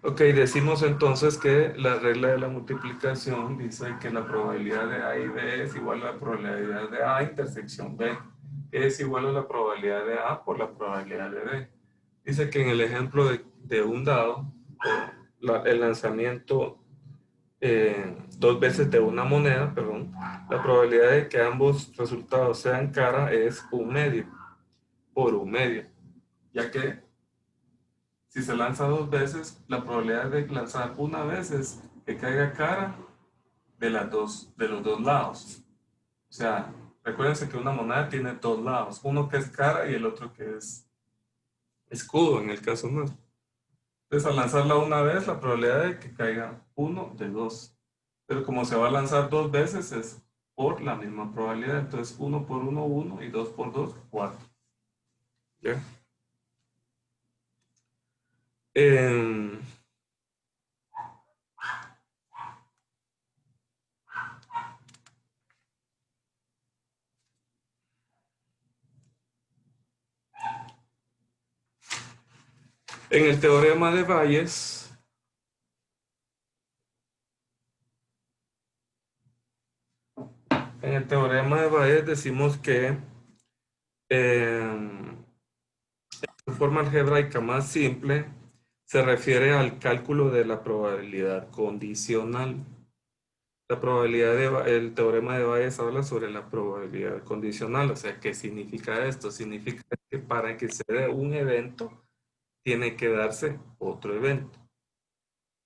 Ok, decimos entonces que la regla de la multiplicación dice que la probabilidad de A y B es igual a la probabilidad de A intersección B, que es igual a la probabilidad de A por la probabilidad de B. Dice que en el ejemplo de un dado, el lanzamiento dos veces de una moneda, perdón, la probabilidad de que ambos resultados sean cara es 1/2 por 1/2, ya que si se lanza dos veces, la probabilidad de lanzar una vez es que caiga cara de los dos lados. O sea, recuérdense que una moneda tiene dos lados, uno que es cara y el otro que es escudo en el caso nuestro. Entonces, al lanzarla una vez, la probabilidad de que caiga uno de dos. Pero como se va a lanzar dos veces, es por la misma probabilidad. Entonces, uno por uno, uno, y dos por dos, cuatro. ¿Ya? En, en el teorema de Bayes, decimos que de forma algebraica más simple se refiere al cálculo de la probabilidad condicional. El teorema de Bayes habla sobre la probabilidad condicional. O sea, ¿qué significa esto? Significa que para que se dé un evento, tiene que darse otro evento.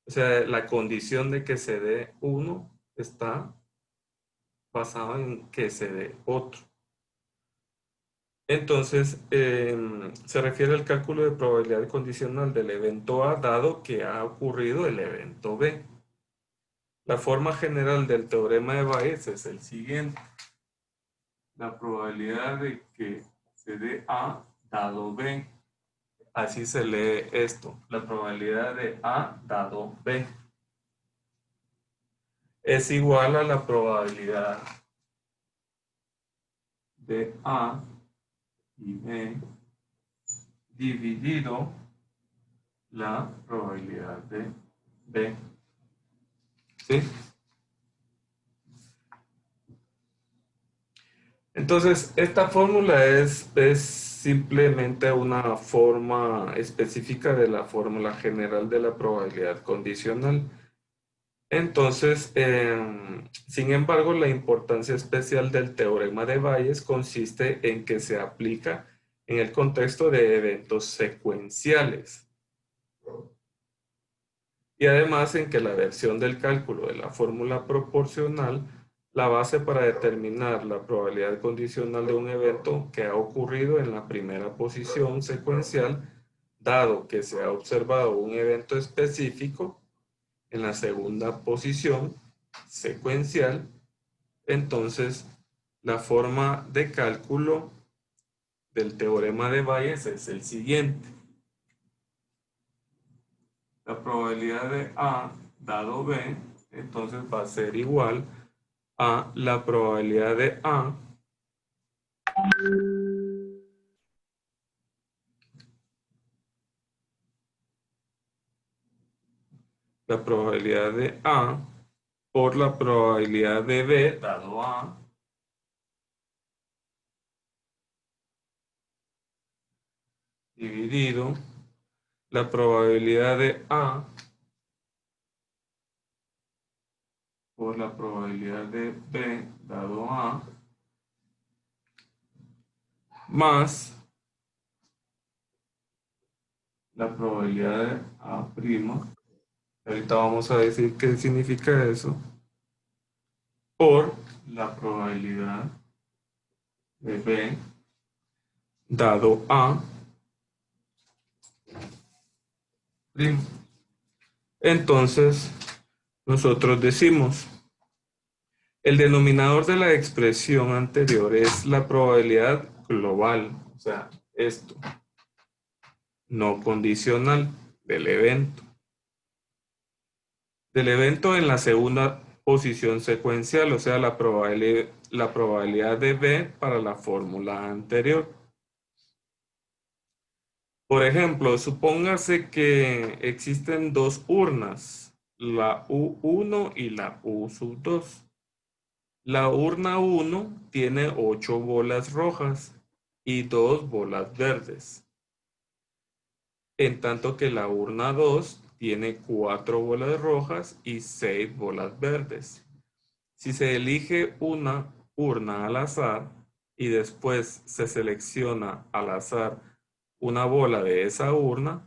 O sea, la condición de que se dé uno está basada en que se dé otro. Entonces, se refiere al cálculo de probabilidad condicional del evento A dado que ha ocurrido el evento B. La forma general del teorema de Bayes es el siguiente. La probabilidad de que se dé A dado B. Así se lee esto. La probabilidad de A dado B es igual a la probabilidad de A y B dividido la probabilidad de B. ¿Sí? Entonces, esta fórmula es simplemente una forma específica de la fórmula general de la probabilidad condicional. Entonces, sin embargo, la importancia especial del teorema de Bayes consiste en que se aplica en el contexto de eventos secuenciales y además en que la versión del cálculo de la fórmula proporcional, la base para determinar la probabilidad condicional de un evento que ha ocurrido en la primera posición secuencial, dado que se ha observado un evento específico en la segunda posición secuencial. Entonces, la forma de cálculo del teorema de Bayes es el siguiente. La probabilidad de A dado B, entonces va a ser igual a la probabilidad de A por la probabilidad de B dado A dividido la probabilidad de A por la probabilidad de B dado A más la probabilidad de A'. Ahorita vamos a decir qué significa eso. Por la probabilidad de B dado A'. Entonces, nosotros decimos, el denominador de la expresión anterior es la probabilidad global, o sea, esto, no condicional del evento. Del evento en la segunda posición secuencial, o sea, la probabilidad de B para la fórmula anterior. Por ejemplo, supóngase que existen dos urnas, la U1 y la U2. La urna uno tiene 8 bolas rojas y 2 bolas verdes, en tanto que la urna 2 tiene 4 bolas rojas y 6 bolas verdes. Si se elige una urna al azar y después se selecciona al azar una bola de esa urna,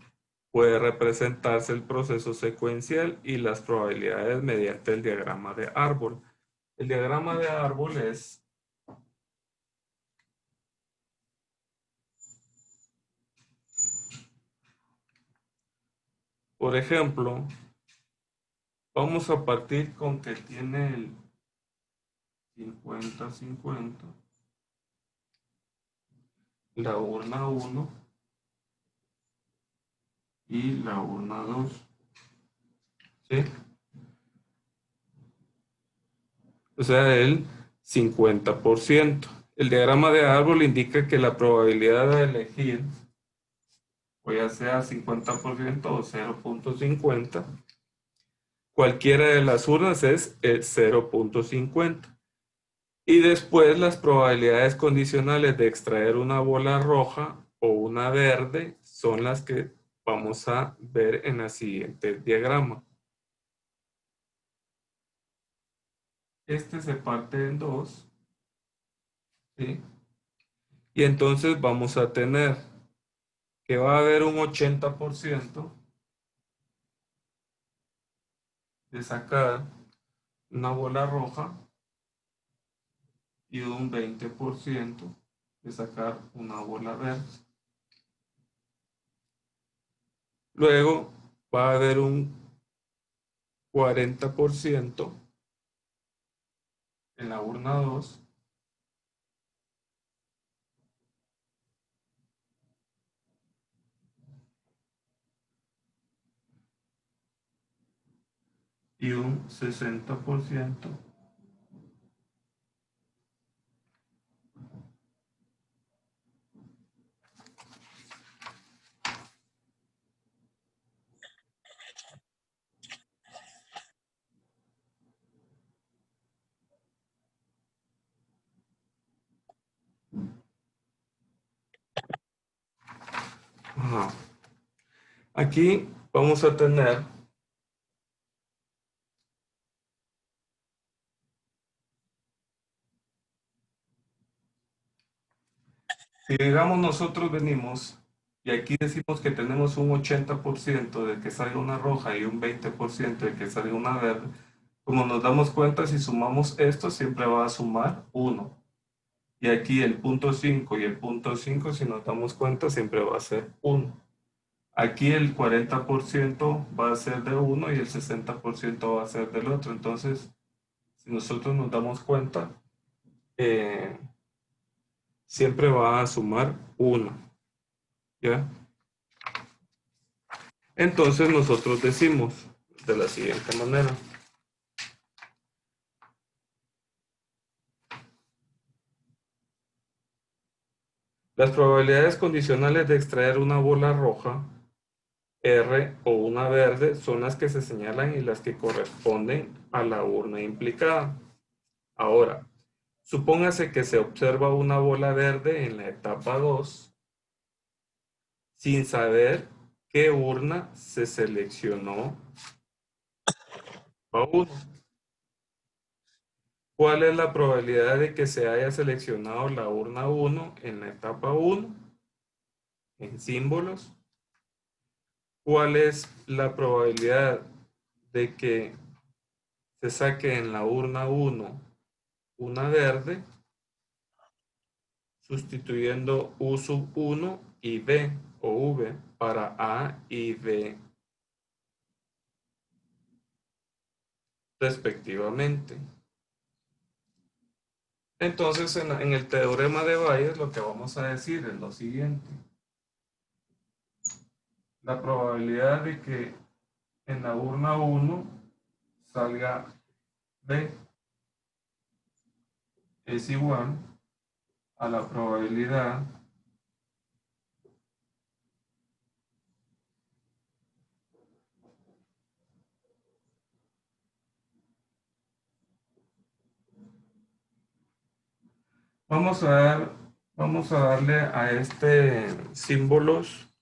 puede representarse el proceso secuencial y las probabilidades mediante el diagrama de árbol. El diagrama de árbol es, por ejemplo, vamos a partir con que tiene el 50-50, la urna uno y la urna 2, ¿sí? O sea, el 50%. El diagrama de árbol indica que la probabilidad de elegir, o ya sea 50% o 0.50, cualquiera de las urnas es el 0.50. Y después las probabilidades condicionales de extraer una bola roja o una verde son las que vamos a ver en el siguiente diagrama. Este se parte en dos, ¿sí? Y entonces vamos a tener que va a haber un 80% de sacar una bola roja y un 20% de sacar una bola verde. Luego va a haber un 40% en la urna 2 y un 60%. Ajá. Aquí vamos a tener, si digamos nosotros venimos y aquí decimos que tenemos un 80% de que salga una roja y un 20% de que salga una verde, como nos damos cuenta, si sumamos esto, siempre va a sumar 1. Y aquí el punto 5 y el punto 5, si nos damos cuenta, siempre va a ser 1. Aquí el 40% va a ser de uno y el 60% va a ser del otro. Entonces, si nosotros nos damos cuenta, eh, siempre va a sumar 1. ¿Ya? Entonces nosotros decimos de la siguiente manera. Las probabilidades condicionales de extraer una bola roja, R o una verde, son las que se señalan y las que corresponden a la urna implicada. Ahora, supóngase que se observa una bola verde en la etapa 2 sin saber qué urna se seleccionó a 1. ¿Cuál es la probabilidad de que se haya seleccionado la urna 1 en la etapa 1? En símbolos. ¿Cuál es la probabilidad de que se saque en la urna 1 una verde, sustituyendo U sub 1 y B o V para A y B respectivamente? Entonces, en el teorema de Bayes lo que vamos a decir es lo siguiente. La probabilidad de que en la urna 1 salga B es igual a la probabilidad Vamos a vamos a darle a este símbolos,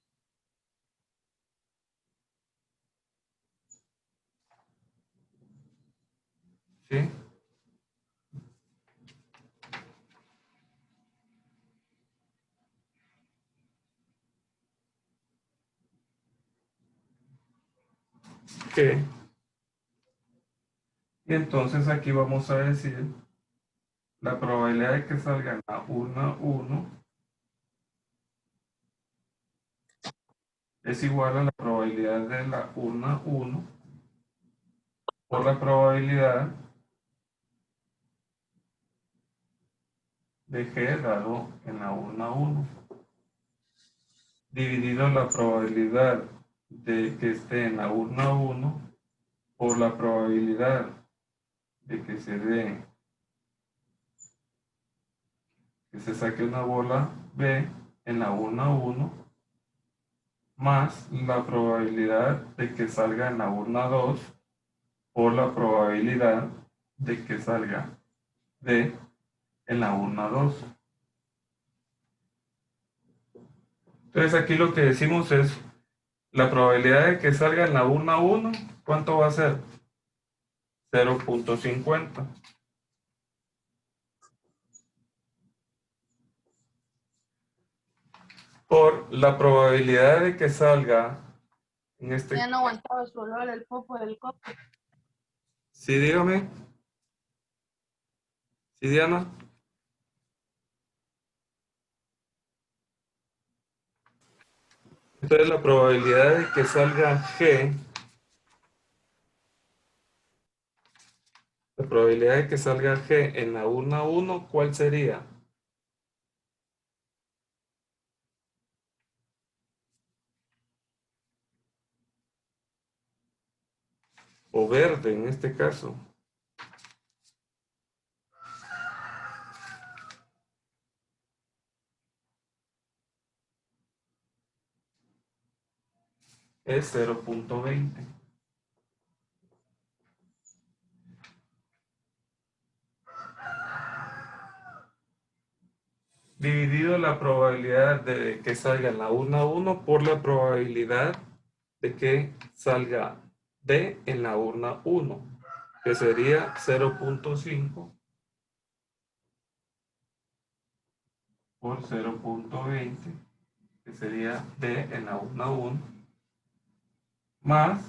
¿sí? Que, y entonces aquí vamos a decir la probabilidad de que salga en la urna 1 es igual a la probabilidad de la urna 1 por la probabilidad de G dado en la urna 1 dividido la probabilidad de que esté en la urna 1 por la probabilidad de que se dé, que se saque una bola B en la urna 1 más la probabilidad de que salga en la urna 2 por la probabilidad de que salga D en la urna 2. Entonces aquí lo que decimos es la probabilidad de que salga en la urna 1, ¿cuánto va a ser? 0.50. Por la probabilidad de que salga en este... Ya no aguantaba su olor el popo del copo. Sí, dígame. Sí, Diana. Entonces la probabilidad de que salga G, la probabilidad de que salga G en la urna 1, ¿cuál sería? O verde en este caso. Es 0.20. Dividido la probabilidad de que salga en la urna 1 por la probabilidad de que salga D en la urna 1, que sería 0.5 por 0.20, que sería D en la urna 1, más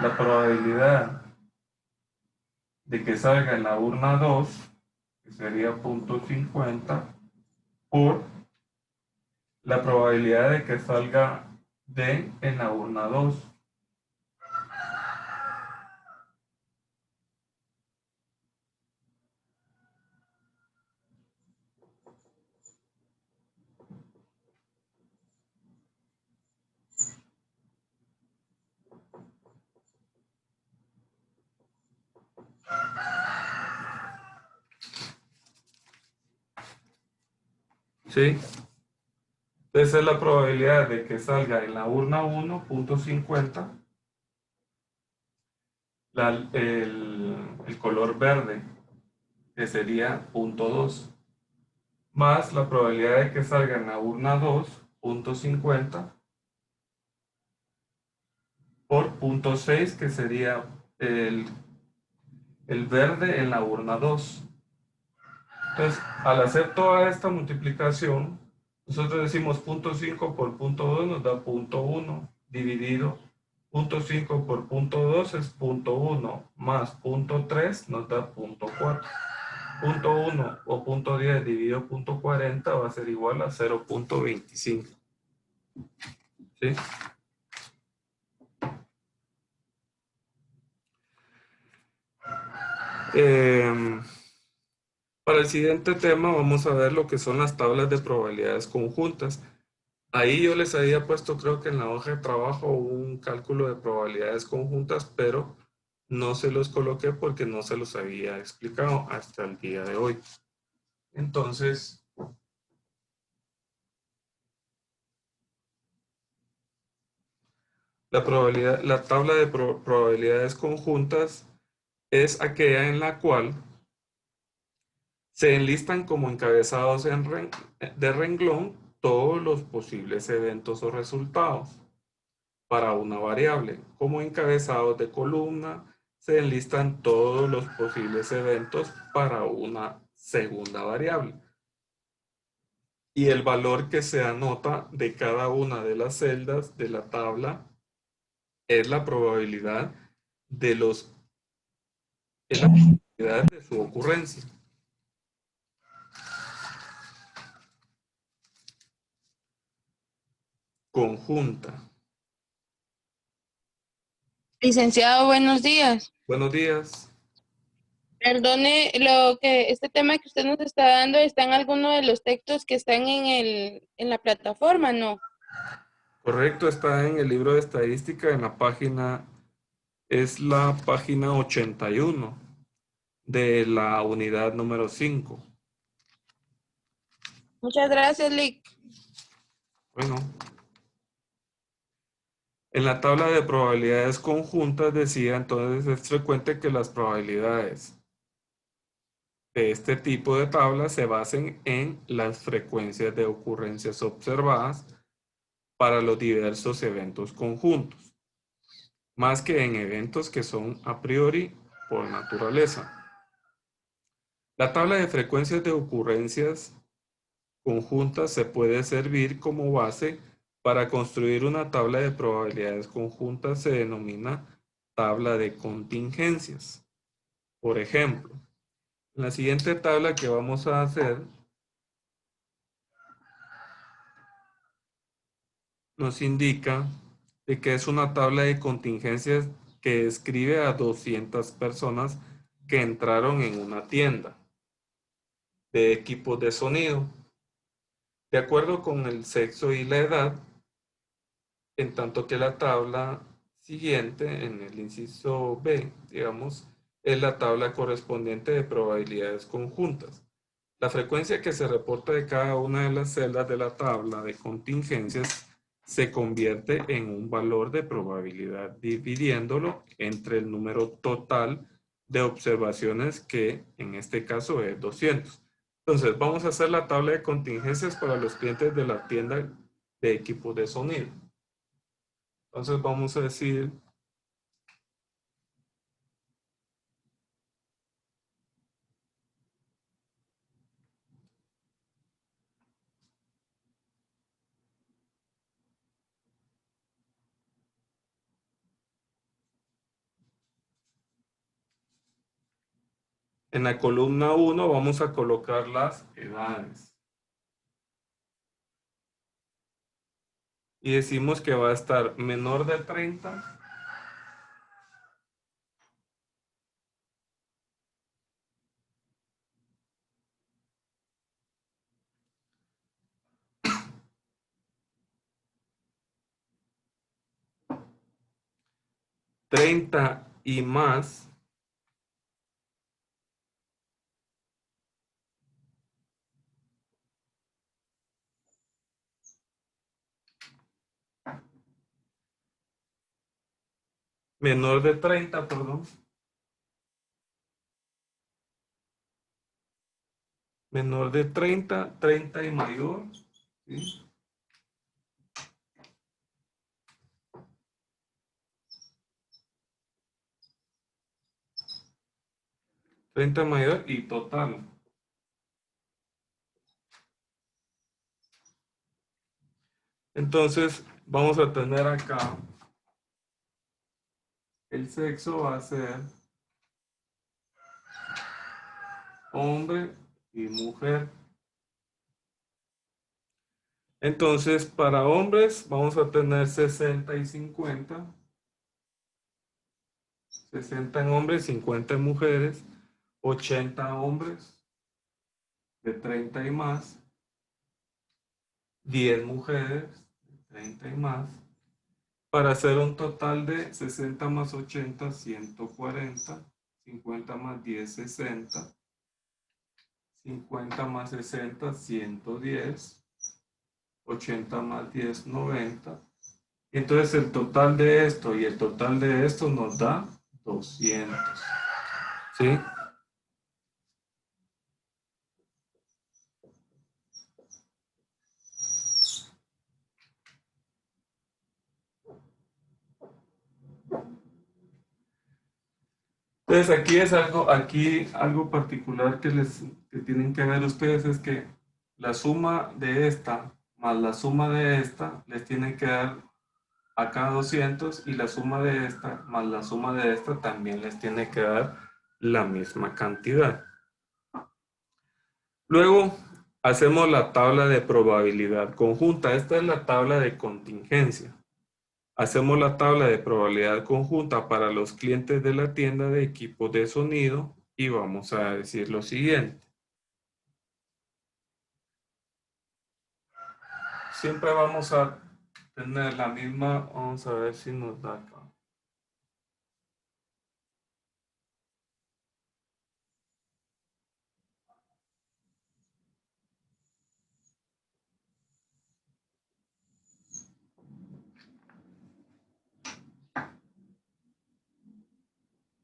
la probabilidad de que salga en la urna 2, que sería 0.50, por la probabilidad de que salga D en la urna 2. ¿Sí? Entonces es la probabilidad de que salga en la urna 1.50 el color verde, que sería 0.2, más la probabilidad de que salga en la urna 2.50 por 0.6, que sería el, el verde en la urna 2. Entonces, al hacer toda esta multiplicación, nosotros decimos 0.5 por 0.2 nos da 0.1 dividido 0.5 por 0.2 es 0.1 más 0.3 nos da 0.4. 0.1 o 0.10 dividido 0.40 va a ser igual a 0.25. ¿Sí? Para el siguiente tema vamos a ver lo que son las tablas de probabilidades conjuntas. Ahí yo les había puesto, creo que en la hoja de trabajo, un cálculo de probabilidades conjuntas, pero no se los coloqué porque no se los había explicado hasta el día de hoy. Entonces, la tabla de probabilidades conjuntas es aquella en la cual Se enlistan como encabezados de renglón todos los posibles eventos o resultados para una variable. Como encabezados de columna se enlistan todos los posibles eventos para una segunda variable. Y el valor que se anota de cada una de las celdas de la tabla es la probabilidad de es la probabilidad de su ocurrencia. Conjunta. Licenciado, buenos días. Buenos días. Perdone, este tema que usted nos está dando está en alguno de los textos que están en la plataforma, ¿no? Correcto, está en el libro de estadística en la página, es la página 81 de la unidad número 5. Muchas gracias, Lick. Bueno, en la tabla de probabilidades conjuntas decía entonces es frecuente que las probabilidades de este tipo de tablas se basen en las frecuencias de ocurrencias observadas para los diversos eventos conjuntos, más que en eventos que son a priori por naturaleza. La tabla de frecuencias de ocurrencias conjuntas se puede servir como base para construir una tabla de probabilidades conjuntas, se denomina tabla de contingencias. Por ejemplo, en la siguiente tabla que vamos a hacer, nos indica de que es una tabla de contingencias que describe a 200 personas que entraron en una tienda de equipos de sonido. De acuerdo con el sexo y la edad, en tanto que la tabla siguiente, en el inciso B, digamos, es la tabla correspondiente de probabilidades conjuntas. La frecuencia que se reporta de cada una de las celdas de la tabla de contingencias se convierte en un valor de probabilidad dividiéndolo entre el número total de observaciones que en este caso es 200. Entonces vamos a hacer la tabla de contingencias para los clientes de la tienda de equipos de sonido. Entonces vamos a decir en la columna 1 vamos a colocar las edades. Y decimos que va a estar menor de 30 30 y más, menor de 30, perdón, menor de 30, 30 y mayor, ¿sí? 30 mayor y total. Entonces vamos a tener acá, el sexo va a ser hombre y mujer. Entonces para hombres vamos a tener 60 y 50. 60 en hombres, 50 en mujeres, 80 hombres de 30 y más, 10 mujeres de 30 y más, para hacer un total de 60 más 80, 140, 50 más 10, 60, 50 más 60, 110, 80 más 10, 90. Entonces el total de esto y el total de esto nos da 200. ¿Sí? Entonces aquí algo particular que tienen que ver ustedes es que la suma de esta más la suma de esta les tiene que dar acá 200 y la suma de esta más la suma de esta también les tiene que dar la misma cantidad. Luego hacemos la tabla de probabilidad conjunta. Esta es la tabla de contingencia. Hacemos la tabla de probabilidad conjunta para los clientes de la tienda de equipos de sonido y vamos a decir lo siguiente. Siempre vamos a tener la misma, vamos a ver si nos da acá.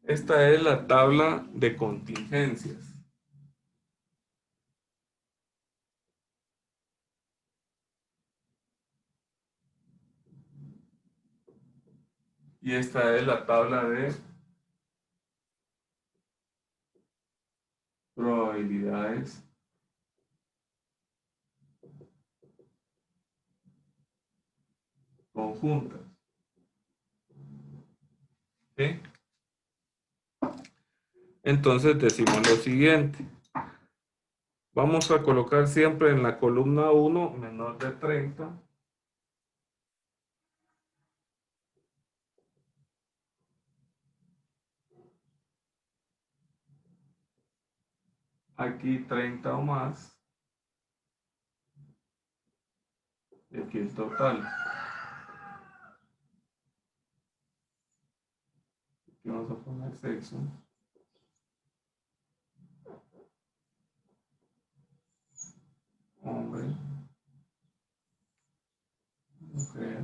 Esta es la tabla de contingencias. Y esta es la tabla de probabilidades conjuntas. ¿Sí? Entonces decimos lo siguiente. Vamos a colocar siempre en la columna 1 menor de 30. Aquí 30 o más. Y aquí el total. Aquí vamos a poner sexo. Hombre. Mujer.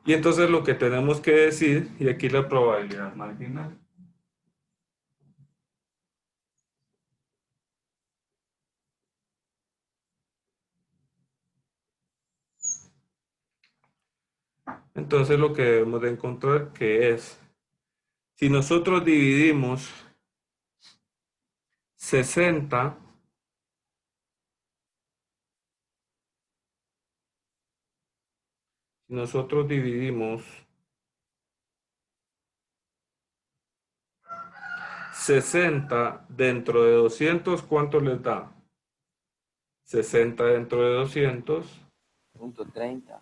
Y entonces lo que tenemos que decir, y aquí la probabilidad marginal. Entonces lo que debemos de encontrar que es, si nosotros dividimos 60 si nosotros dividimos 60 dentro de 200, ¿cuánto les da? 60 dentro de 200. Punto 30.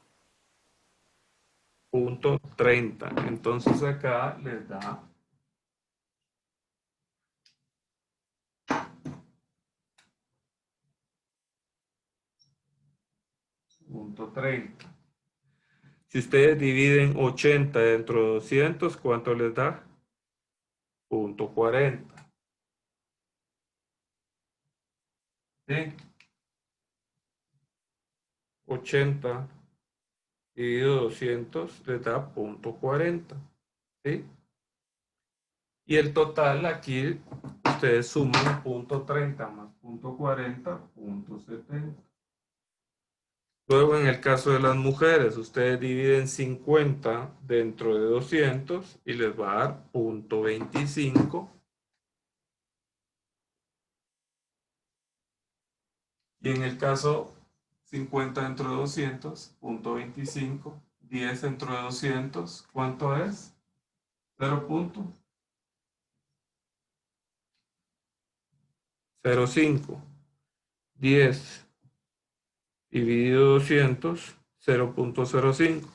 Punto 30. Entonces acá les da punto 30. Si ustedes dividen 80 dentro de 200, ¿cuánto les da? Punto 40. ¿Sí? 80 dividido 200 les da punto 40. ¿Sí? Y el total aquí, ustedes suman punto 30 más punto 40, punto 70. Luego, en el caso de las mujeres, ustedes dividen 50 dentro de 200 y les va a dar punto 25. Y en el caso 50 dentro de 200, punto 25. 10 dentro de 200, ¿cuánto es? 0.05. 10 dividido 200, 0.05.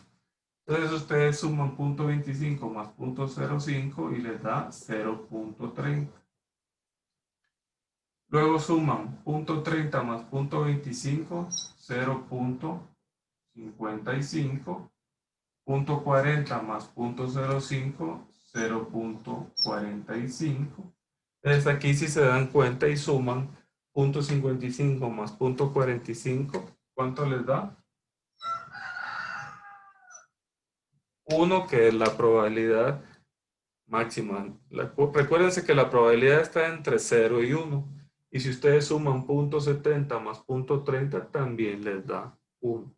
Entonces ustedes suman punto 25 más punto 0.5 y les da 0.30. Luego suman punto 30 más punto 25, 0.55. Punto 40 más punto 0.5, 0.45. Entonces aquí si se dan cuenta y suman punto 55 más punto 45, ¿cuánto les da? 1, que es la probabilidad máxima. Recuérdense que la probabilidad está entre 0 y 1. Y si ustedes suman punto 70 más punto 30, también les da 1.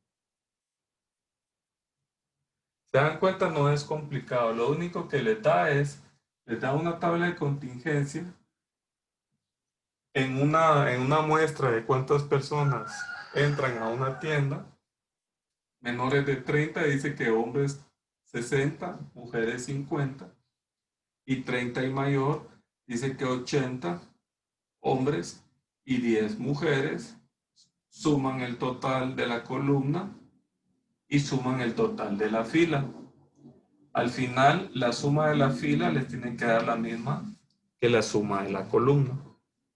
Se dan cuenta, no es complicado. Lo único que les da una tabla de contingencia en una muestra de cuántas personas entran a una tienda. Menores de 30 dice que hombres 60, mujeres 50, y 30 y mayor dice que 80 hombres y 10 mujeres, suman el total de la columna y suman el total de la fila. Al final, la suma de la fila les tiene que dar la misma que la suma de la columna.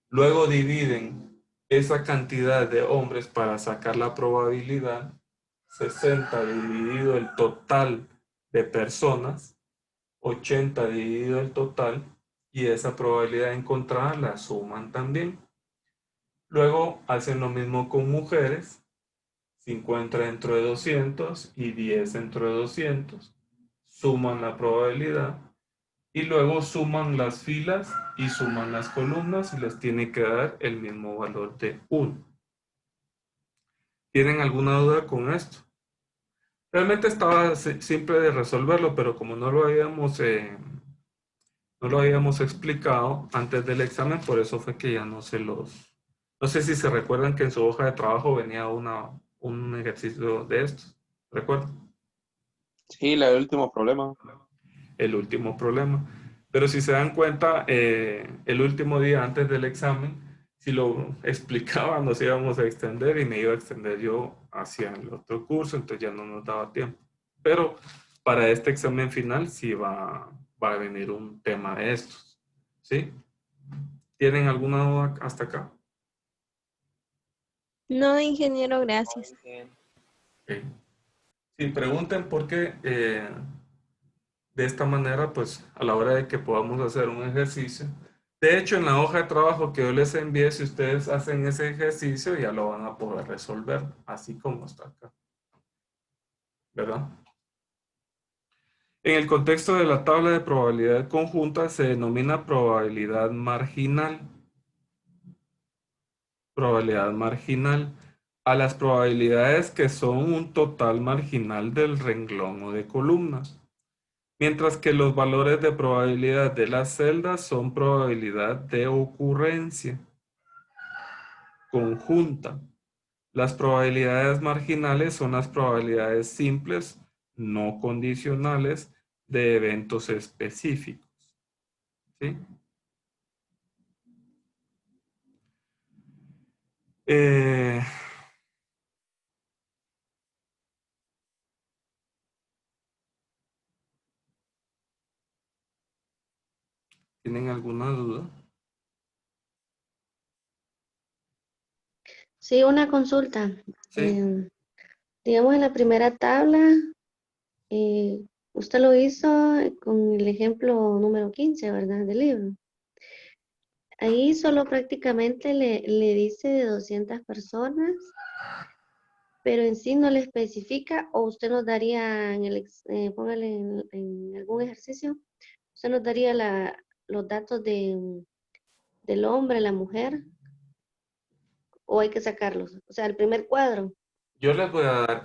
Luego dividen esa cantidad de hombres para sacar la probabilidad. 60 dividido el total de personas, 80 dividido el total, y esa probabilidad encontrada la suman también. Luego hacen lo mismo con mujeres, 50 dentro de 200 y 10 dentro de 200, suman la probabilidad y luego suman las filas y suman las columnas y les tiene que dar el mismo valor de 1. ¿Tienen alguna duda con esto? Realmente estaba simple de resolverlo, pero como no lo habíamos explicado antes del examen, por eso fue que ya no se los... No sé si se recuerdan que en su hoja de trabajo venía un ejercicio de estos. ¿Recuerdan? Sí, el último problema. El último problema. Pero si se dan cuenta, el último día antes del examen, si lo explicaba, nos íbamos a extender y me iba a extender yo hacia el otro curso, entonces ya no nos daba tiempo. Pero para este examen final sí va a venir un tema de estos. ¿Sí? ¿Tienen alguna duda hasta acá? No, ingeniero, gracias. Ok. Sí, pregunten por qué de esta manera, pues a la hora de que podamos hacer un ejercicio. De hecho, en la hoja de trabajo que yo les envié, si ustedes hacen ese ejercicio, ya lo van a poder resolver, así como está acá. ¿Verdad? En el contexto de la tabla de probabilidad conjunta se denomina probabilidad marginal. Probabilidad marginal a las probabilidades que son un total marginal del renglón o de columnas. Mientras que los valores de probabilidad de las celdas son probabilidad de ocurrencia conjunta. Las probabilidades marginales son las probabilidades simples, no condicionales, de eventos específicos. ¿Sí? Eh, ¿Tienen alguna duda? Sí, una consulta. Sí. Digamos, en la primera tabla, usted lo hizo con el ejemplo número 15, ¿verdad? Del libro. Ahí solo prácticamente le dice de 200 personas, pero en sí no le especifica, o usted nos daría, póngale en algún ejercicio, usted nos daría los datos del hombre, la mujer, o hay que sacarlos. O sea, el primer cuadro. Yo les voy a dar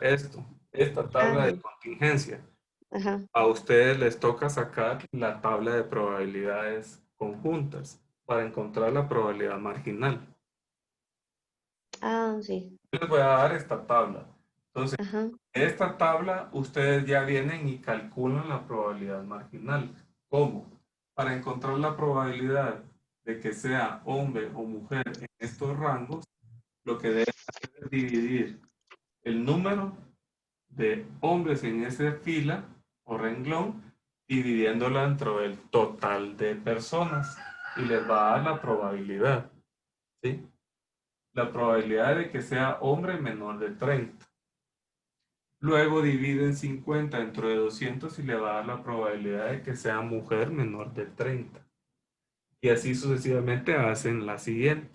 esta tabla Ajá, de contingencia. ajá. A ustedes les toca sacar la tabla de probabilidades conjuntas para encontrar la probabilidad marginal. Ah, sí. Yo les voy a dar esta tabla. Entonces, Ajá. en esta tabla ustedes ya vienen y calculan la probabilidad marginal. ¿Cómo? Para encontrar la probabilidad de que sea hombre o mujer en estos rangos, lo que deben hacer es dividir el número de hombres en esa fila o renglón, dividiéndola entre el total de personas y les va a dar la probabilidad, ¿sí? La probabilidad de que sea hombre menor de 30. Luego dividen 50 dentro de 200 y le va a dar la probabilidad de que sea mujer menor de 30. Y así sucesivamente hacen la siguiente.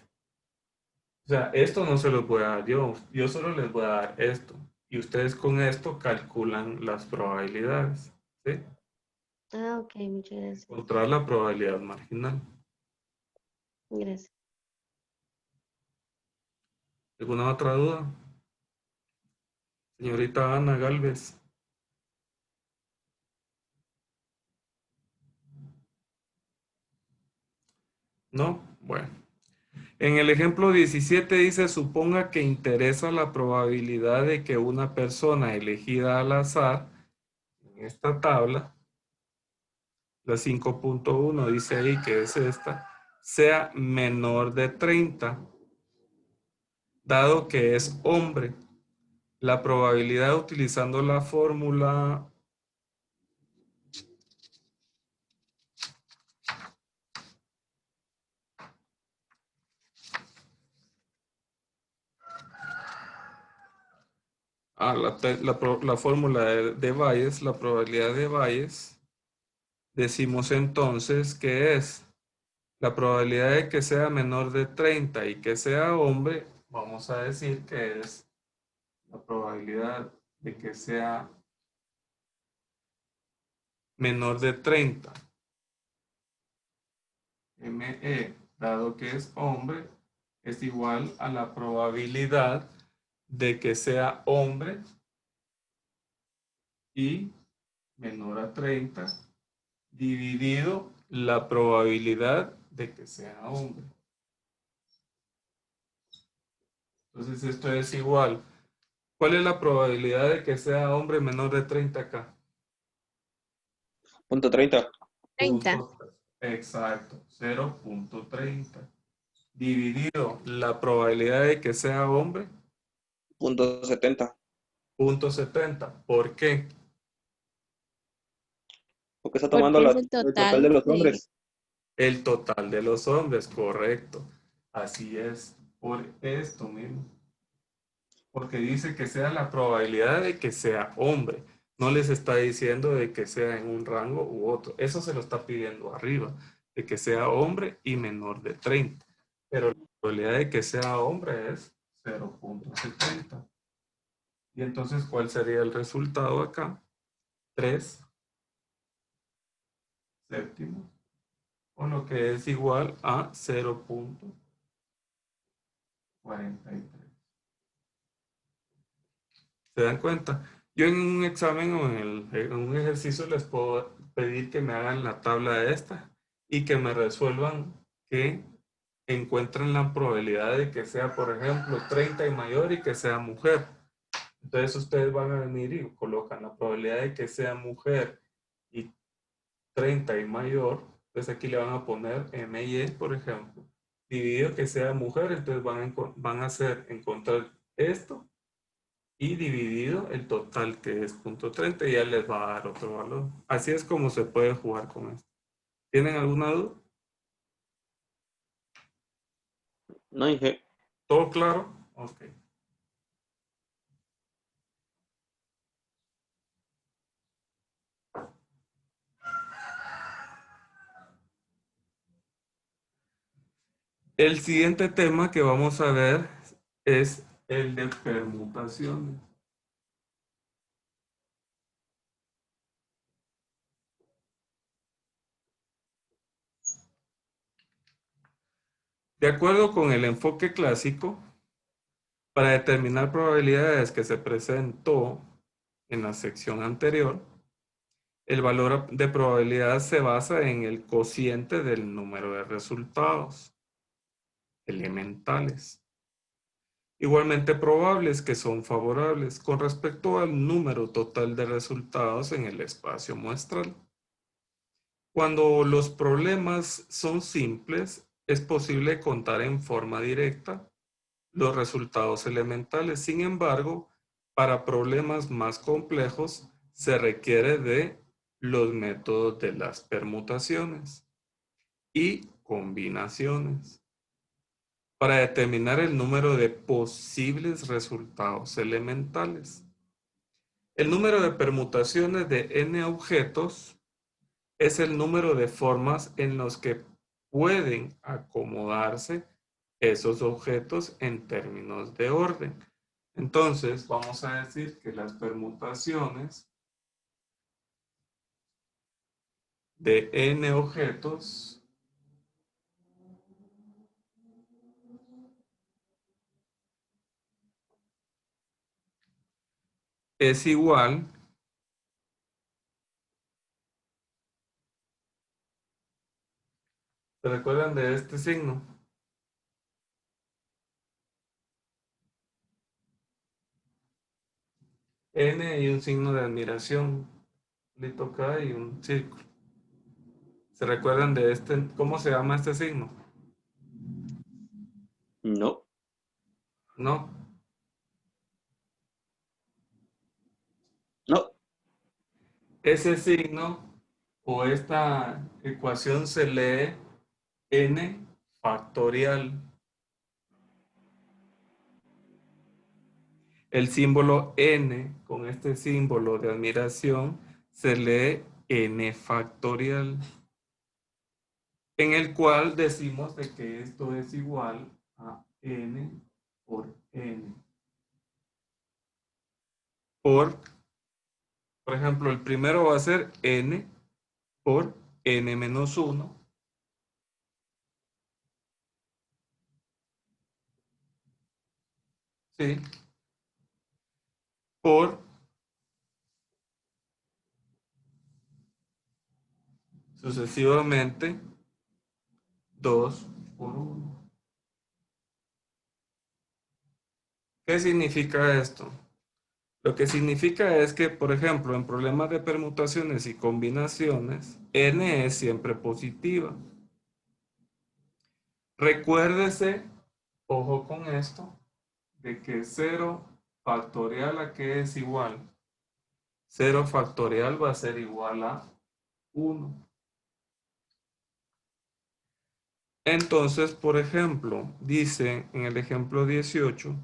O sea, esto no se los voy a dar yo solo les voy a dar esto. Y ustedes con esto calculan las probabilidades, ¿sí? Ah, ok, muchas gracias. Encontrar la probabilidad marginal. Gracias. ¿Alguna otra duda? Señorita Ana Galvez. ¿No? Bueno. En el ejemplo 17 dice, suponga que interesa la probabilidad de que una persona elegida al azar en esta tabla, la 5.1 dice ahí que es esta, sea menor de 30, dado que es hombre. La probabilidad utilizando la fórmula la fórmula de Bayes, la probabilidad de Bayes, decimos entonces que es la probabilidad de que sea menor de 30 y que sea hombre, vamos a decir que es la probabilidad de que sea menor de 30. ME, dado que es hombre, es igual a la probabilidad de que sea hombre y menor a 30 dividido la probabilidad de que sea hombre. Entonces esto es igual. ¿Cuál es la probabilidad de que sea hombre menor de 30 acá? Punto 30. 30. Exacto, 0.30. Dividido la probabilidad de que sea hombre, Punto 70. 0.70. ¿Por qué? Porque está tomando Porque es el el total de total los de... hombres. El total de los hombres, correcto. Así es, por esto mismo. Porque dice que sea la probabilidad de que sea hombre. No les está diciendo de que sea en un rango u otro. Eso se lo está pidiendo arriba, de que sea hombre y menor de 30. Pero la probabilidad de que sea hombre es 0.70. Y entonces, ¿cuál sería el resultado acá? 3 séptimos, o lo que es igual a 0.43. ¿Se dan cuenta? Yo en un examen o en un ejercicio les puedo pedir que me hagan la tabla esta y que me resuelvan que encuentren la probabilidad de que sea, por ejemplo, 30 y mayor y que sea mujer. Entonces ustedes van a venir y colocan la probabilidad de que sea mujer y 30 y mayor. Entonces aquí le van a poner MY, por ejemplo. Dividido que sea mujer, entonces van a hacer encontrar esto y dividido el total que es .30 y ya les va a dar otro valor. Así es como se puede jugar con esto. ¿Tienen alguna duda? No, Inge. ¿Todo claro? Ok. El siguiente tema que vamos a ver es el de permutaciones. De acuerdo con el enfoque clásico, para determinar probabilidades que se presentó en la sección anterior, el valor de probabilidad se basa en el cociente del número de resultados elementales, igualmente probables que son favorables con respecto al número total de resultados en el espacio muestral. Cuando los problemas son simples, es posible contar en forma directa los resultados elementales. Sin embargo, para problemas más complejos se requiere de los métodos de las permutaciones y combinaciones para determinar el número de posibles resultados elementales. El número de permutaciones de n objetos es el número de formas en los que pueden acomodarse esos objetos en términos de orden. Entonces, vamos a decir que las permutaciones de n objetos es igual ¿Se recuerdan de este signo? N y un signo de admiración, lito acá y un círculo. ¿Se recuerdan de este? ¿Cómo se llama este signo? No. No. No. Ese signo o esta ecuación se lee n factorial. El símbolo n con este símbolo de admiración se lee n factorial, en el cual decimos de que esto es igual a n por n. Por ejemplo, el primero va a ser n por n menos 1. ¿Sí? Por sucesivamente 2 por 1. ¿Qué significa esto? Lo que significa es que, por ejemplo, en problemas de permutaciones y combinaciones, n es siempre positiva. Recuérdese, ojo con esto, de que 0 factorial a qué es igual. 0 factorial va a ser igual a 1. Entonces, por ejemplo, dice en el ejemplo 18,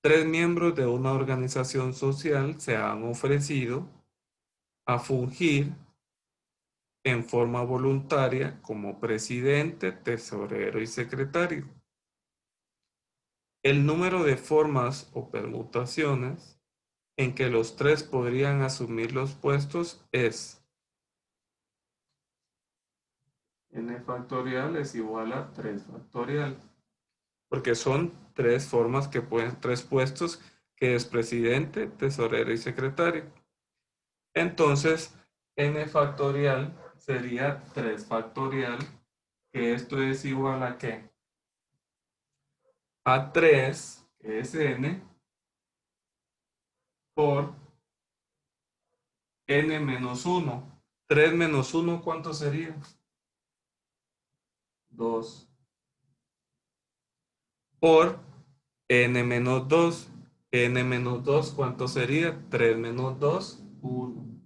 3 miembros de una organización social se han ofrecido a fungir en forma voluntaria como presidente, tesorero y secretario. El número de formas o permutaciones en que los tres podrían asumir los puestos es n factorial es igual a 3 factorial, porque son tres formas que pueden, tres puestos que es presidente, tesorero y secretario. Entonces, n factorial sería 3 factorial, que esto es igual a ¿qué? A 3, que es n, por n menos 1. 3 menos 1, ¿cuánto sería? 2. Por n menos 2. N menos 2, ¿cuánto sería? 3 menos 2, 1.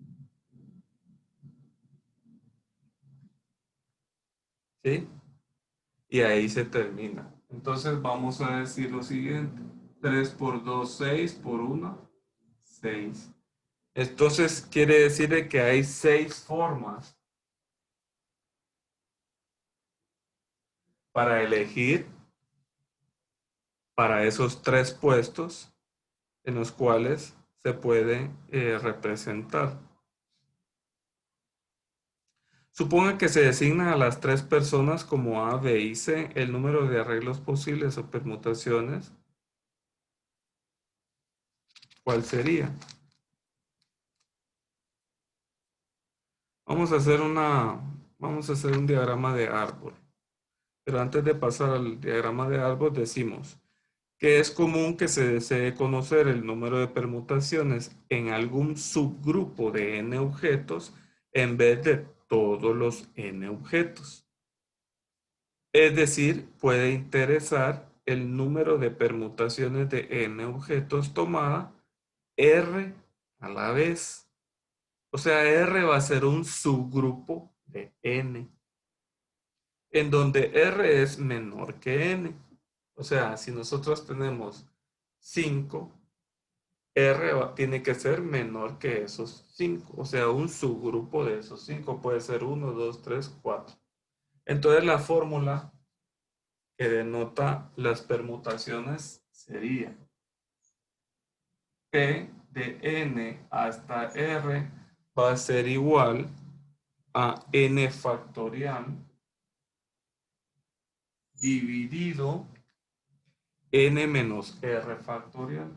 ¿Sí? Y ahí se termina. Entonces vamos a decir lo siguiente. 3 por 2, 6, por 1, 6. Entonces quiere decir que hay 6 formas para elegir para esos tres puestos en los cuales se puede representar. Suponga que se designan a las tres personas como A, B y C el número de arreglos posibles o permutaciones. ¿Cuál sería? Vamos a hacer un diagrama de árbol. Pero antes de pasar al diagrama de árbol decimos que es común que se desee conocer el número de permutaciones en algún subgrupo de n objetos en vez de todos los n objetos. Es decir, puede interesar el número de permutaciones de n objetos tomada R a la vez. O sea, R va a ser un subgrupo de n, en donde R es menor que n. O sea, si nosotros tenemos 5, R tiene que ser menor que esos 5. O sea, un subgrupo de esos 5 puede ser 1, 2, 3, 4. Entonces la fórmula que denota las permutaciones sería P de n hasta R va a ser igual a n factorial dividido n menos R factorial.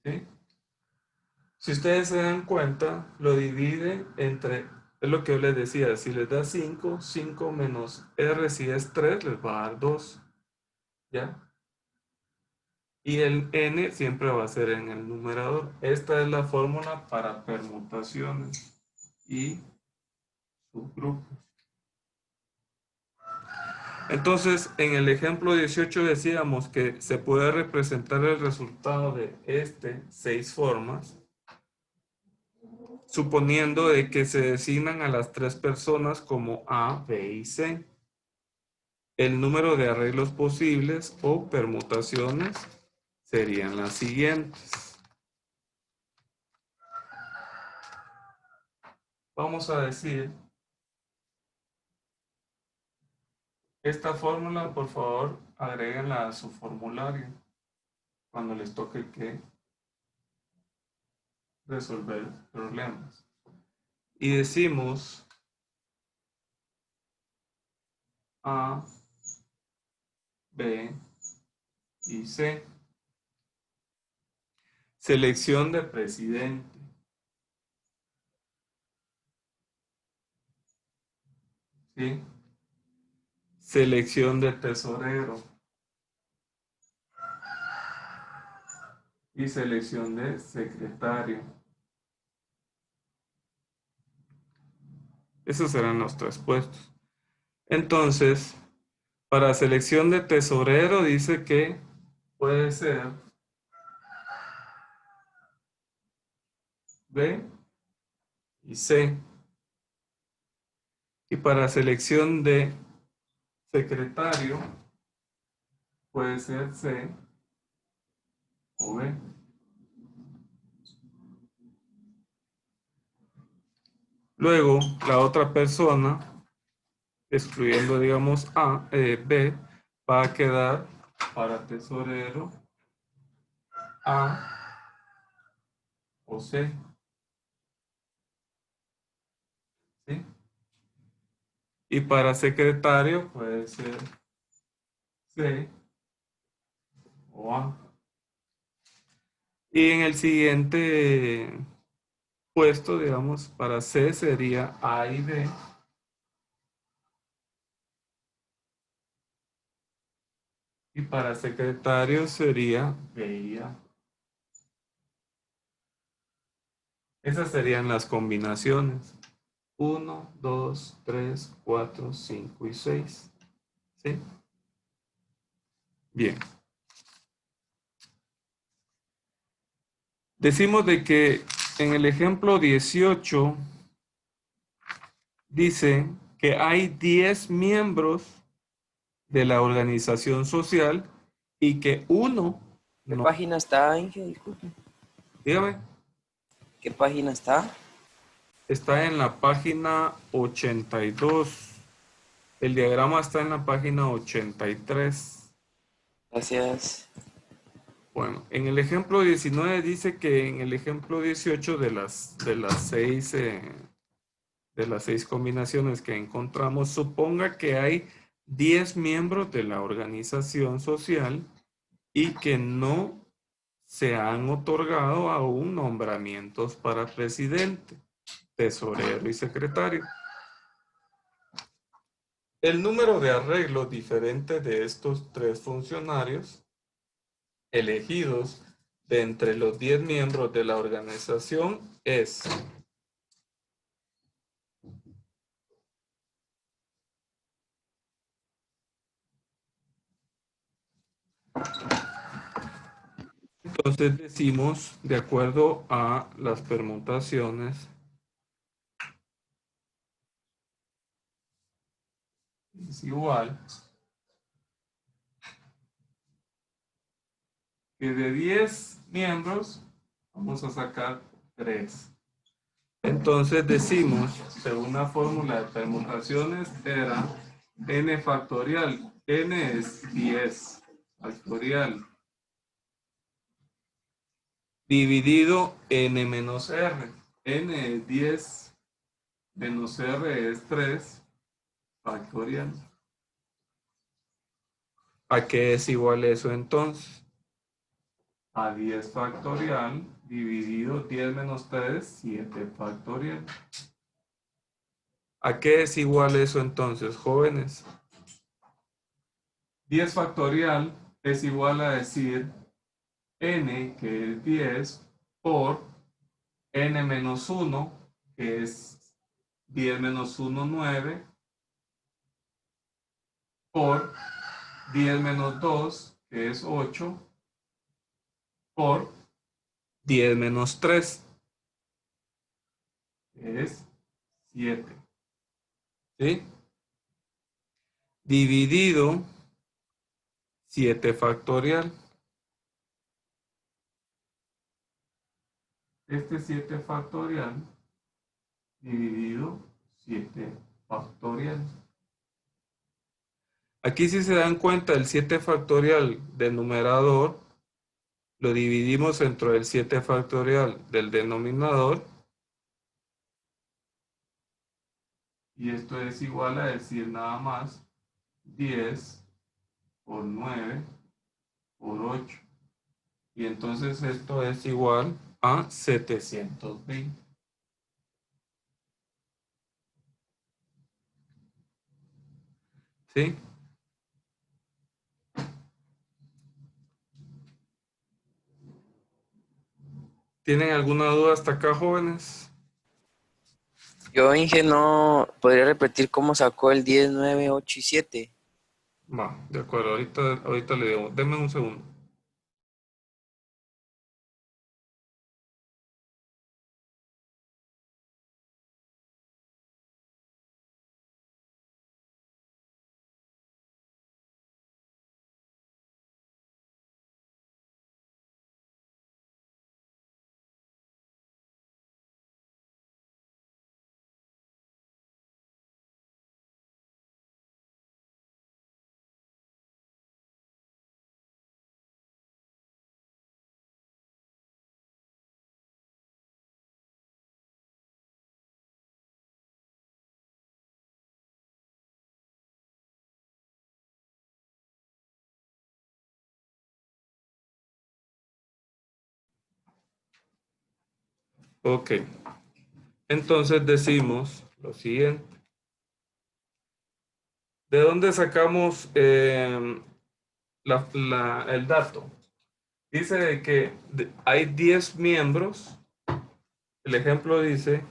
¿Sí? Si ustedes se dan cuenta, lo divide entre, es lo que yo les decía, si les da 5, 5 menos R si es 3, les va a dar 2, ¿ya? Y el N siempre va a ser en el numerador. Esta es la fórmula para permutaciones y subgrupos. Entonces, en el ejemplo 18 decíamos que se puede representar el resultado de 6 formas, suponiendo de que se designan a las 3 personas como A, B y C. El número de arreglos posibles o permutaciones serían las siguientes. Vamos a decir, esta fórmula, por favor, agréguenla a su formulario cuando les toque que resolver problemas. Y decimos A, B y C. Selección de presidente. ¿Sí? Selección de tesorero. Y selección de secretario. Esos serán los 3 puestos. Entonces, para selección de tesorero dice que puede ser B y C. Y para selección de secretario puede ser C o B. Luego, la otra persona, excluyendo, digamos, B, va a quedar para tesorero A o C. ¿Sí? Y para secretario puede ser C o A. Y en el siguiente puesto, digamos, para C sería A y B. Y para secretario sería B y A. Esas serían las combinaciones. 1, 2, 3, 4, 5 y 6. ¿Sí? Bien. Decimos de que en el ejemplo 18 dice que hay 10 miembros de la organización social y que uno ¿Qué no. página está, Inge? Disculpe. Dígame. ¿Qué página está? Está en la página 82. El diagrama está en la página 83. Gracias. Bueno, en el ejemplo 19 dice que en el ejemplo 18 de las 6 combinaciones que encontramos, suponga que hay 10 miembros de la organización social y que no se han otorgado aún nombramientos para presidente, tesorero y secretario. El número de arreglos diferentes de estos 3 funcionarios elegidos de entre los 10 miembros de la organización es entonces decimos de acuerdo a las permutaciones es igual que de 10 miembros vamos a sacar 3. Entonces decimos, según la fórmula de permutaciones, era n factorial. N es 10 factorial dividido n menos r. N es 10 menos r es 3 factorial. ¿A qué es igual eso entonces? A 10 factorial dividido 10 menos 3, 7 factorial. ¿A qué es igual eso entonces, jóvenes? 10 factorial es igual a decir n, que es 10, por n menos 1, que es 10 menos 1, 9, por 10 menos 2, que es 8, por 10 menos 3, que es 7. ¿Sí? Dividido 7 factorial. Este 7 factorial dividido 7 factorial. Aquí si se dan cuenta, el 7 factorial del numerador lo dividimos entre el 7 factorial del denominador. Y esto es igual a decir nada más 10 por 9 por 8. Y entonces esto es igual a 720. ¿Sí? ¿Tienen alguna duda hasta acá, jóvenes? Yo, Inge, no podría repetir cómo sacó el 10, 9, 8 y 7. Va, de acuerdo, ahorita le digo. Denme un segundo. Ok. Entonces decimos lo siguiente. ¿De dónde sacamos el dato? Dice de que hay 10 miembros. El ejemplo dice,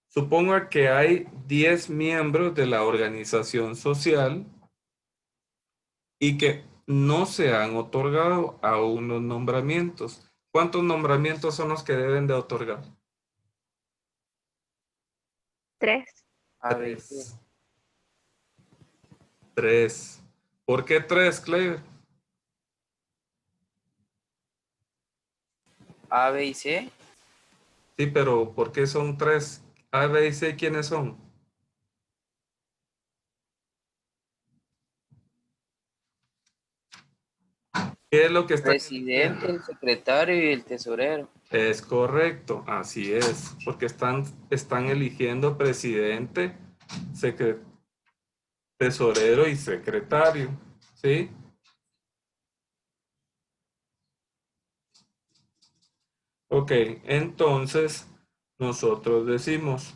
suponga que hay 10 miembros de la organización social y que no se han otorgado aún los nombramientos. ¿Cuántos nombramientos son los que deben de otorgar? 3. A, B y C. 3. ¿Por qué 3, Clever? A, B y C. Sí, pero ¿por qué son 3? A, B y C, ¿quiénes son? ¿Qué es lo que está Presidente, el secretario y el tesorero. Es correcto, así es, porque están eligiendo presidente, tesorero y secretario, ¿sí? Ok, entonces nosotros decimos,